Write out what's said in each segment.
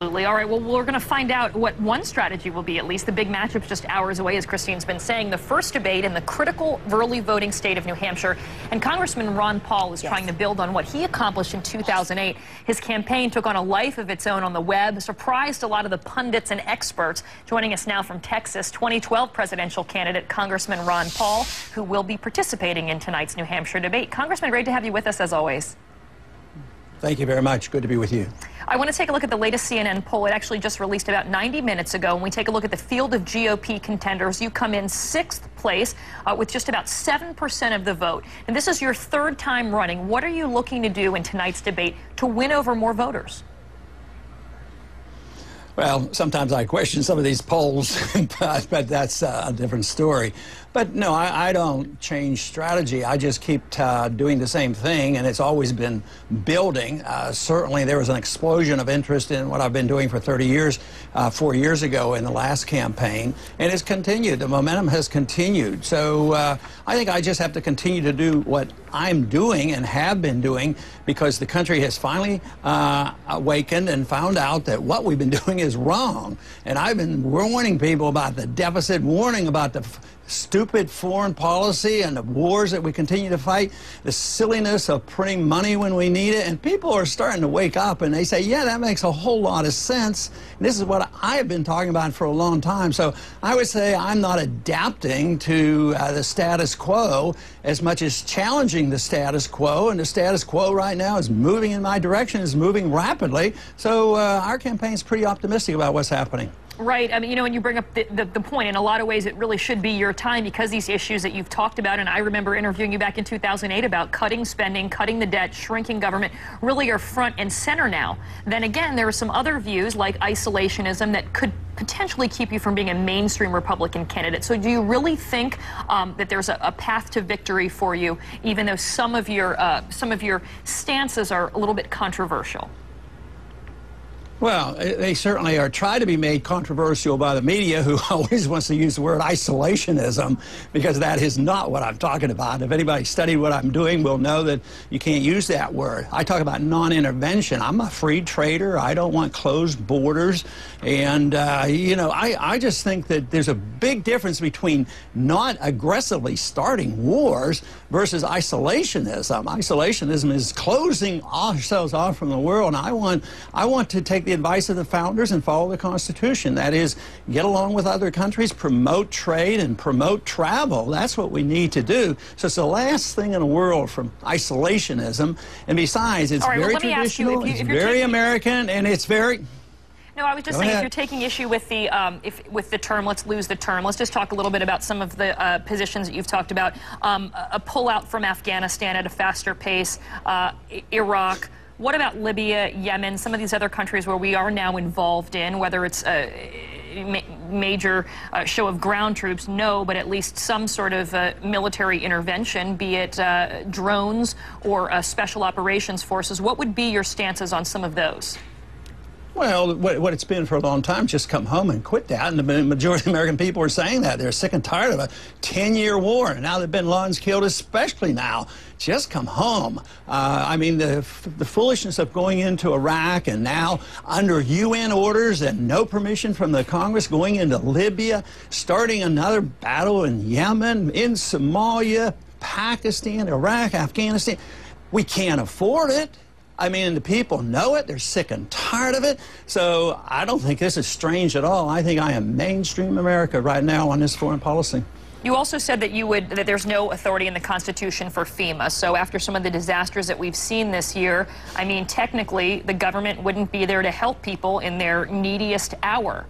Absolutely. All right, well, we're going to find out what one strategy will be, at least. The big matchup's just hours away, as Christine's been saying. The first debate in the critical early voting state of New Hampshire. And Congressman Ron Paul is trying to build on what he accomplished in 2008. His campaign took on a life of its own on the web, surprised a lot of the pundits and experts. Joining us now from Texas, 2012 presidential candidate Congressman Ron Paul, who will be participating in tonight's New Hampshire debate. Congressman, great to have you with us, as always. Thank you very much. Good to be with you. I want to take a look at the latest CNN poll. It actually just released about 90 minutes ago. When we take a look at the field of GOP contenders, you come in 6th place with just about 7% of the vote. And this is your third time running. What are you looking to do in tonight's debate to win over more voters? Well, sometimes I question some of these polls, but that's a different story. But no, I don't change strategy. I just keep doing the same thing, and it's always been building. Certainly, there was an explosion of interest in what I've been doing for 30 years, 4 years ago in the last campaign, and it's continued. The momentum has continued. So I think I just have to continue to do what I'm doing and have been doing, because the country has finally awakened and found out that what we've been doing is wrong. And I've been warning people about the deficit, warning about the stupid foreign policy and the wars that we continue to fight, the silliness of printing money when we need it, and people are starting to wake up and they say, yeah, that makes a whole lot of sense. And this is what I've been talking about for a long time. So I would say I'm not adapting to the status quo as much as challenging the status quo, and the status quo right now is moving in my direction, is moving rapidly. So our campaign's pretty optimistic about what's happening. Right. I mean, you know, when you bring up the point, in a lot of ways, it really should be your time, because these issues that you've talked about, and I remember interviewing you back in 2008 about cutting spending, cutting the debt, shrinking government, really are front and center now. Then again, there are some other views like isolationism that could potentially keep you from being a mainstream Republican candidate. So do you really think that there's a path to victory for you, even though some of your stances are a little bit controversial? Well, they certainly are trying to be made controversial by the media, who always wants to use the word isolationism, because that is not what I'm talking about. If anybody studied what I'm doing will know that you can't use that word. I talk about non-intervention. I'm a free trader. I don't want closed borders. And, you know, I just think that there's a big difference between not aggressively starting wars versus isolationism. Isolationism is closing ourselves off from the world. And I want to take the advice of the founders and follow the Constitution. That is, get along with other countries, promote trade, and promote travel. That's what we need to do. So it's the last thing in the world from isolationism. And besides, it's very traditional, it's very American, and it's very... No, I was just saying, if you're taking issue with the term, let's lose the term, let's just talk a little bit about some of the positions that you've talked about. A pullout from Afghanistan at a faster pace, Iraq. What about Libya, Yemen, some of these other countries where we are now involved in, whether it's a major show of ground troops? No, but at least some sort of military intervention, be it drones or special operations forces. What would be your stances on some of those? Well, what it's been for a long time, just come home and quit that. And the majority of American people are saying that. They're sick and tired of a 10-year war. And now that bin Laden's killed, especially now, just come home. I mean, the foolishness of going into Iraq and now under UN orders and no permission from the Congress, going into Libya, starting another battle in Yemen, in Somalia, Pakistan, Iraq, Afghanistan. We can't afford it. I mean, the people know it. They're sick and tired of it. So I don't think this is strange at all. I think I am mainstream America right now on this foreign policy. You also said that there's no authority in the Constitution for FEMA. So after some of the disasters that we've seen this year, I mean, technically, the government wouldn't be there to help people in their neediest hour.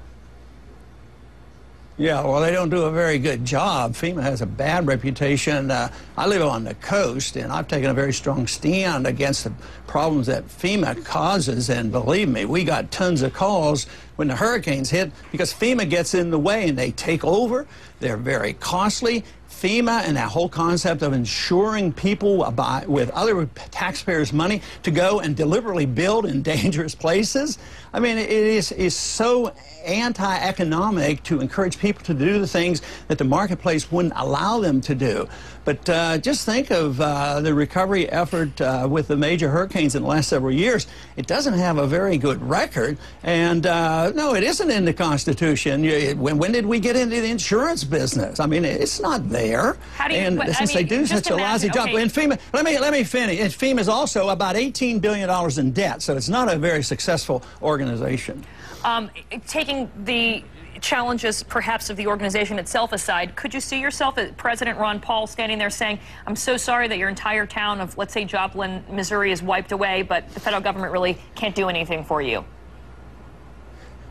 Yeah, well, they don't do a very good job. FEMA has a bad reputation. I live on the coast, and I've taken a very strong stand against the problems that FEMA causes. And believe me, we got tons of calls when the hurricanes hit, because FEMA gets in the way and they take over. They're very costly. FEMA and that whole concept of insuring people with other taxpayers' money to go and deliberately build in dangerous places. I mean, it is so anti-economic to encourage people to do the things that the marketplace wouldn't allow them to do. But just think of the recovery effort with the major hurricanes in the last several years. It doesn't have a very good record, and no, it isn't in the Constitution. When did we get into the insurance business? I mean, it's not there. How do you, and since they do such a lousy job, and FEMA, let me finish. And FEMA is also about $18 billion in debt, so it's not a very successful organization. Taking the challenges perhaps of the organization itself aside, could you see yourself as President Ron Paul standing there saying, I'm so sorry that your entire town of, let's say, Joplin, Missouri is wiped away, but the federal government really can't do anything for you?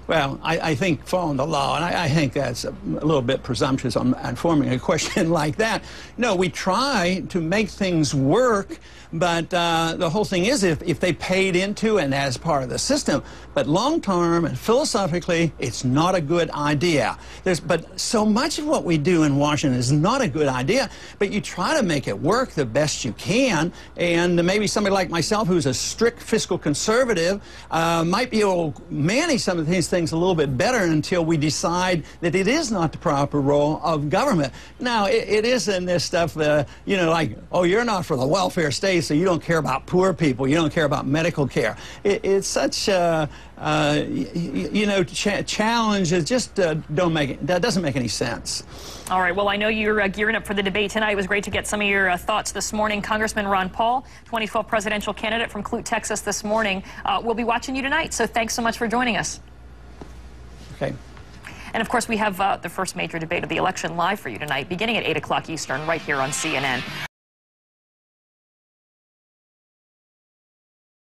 Well, I think following the law, and I think that's a little bit presumptuous on forming a question like that. No, we try to make things work, but the whole thing is if they paid into and as part of the system, but long-term and philosophically, it's not a good idea. But so much of what we do in Washington is not a good idea, but you try to make it work the best you can, and maybe somebody like myself who's a strict fiscal conservative might be able to manage some of these things a little bit better until we decide that it is not the proper role of government. Now, it is in this stuff, you know, like, oh, you're not for the welfare state, so you don't care about poor people, you don't care about medical care. It's such you know, challenge. It just that doesn't make any sense. All right. Well, I know you're gearing up for the debate tonight. It was great to get some of your thoughts this morning. Congressman Ron Paul, 2012 presidential candidate from Clute, Texas this morning. We'll be watching you tonight, so thanks so much for joining us. Okay. And of course, we have the first major debate of the election live for you tonight, beginning at 8 o'clock Eastern, right here on CNN.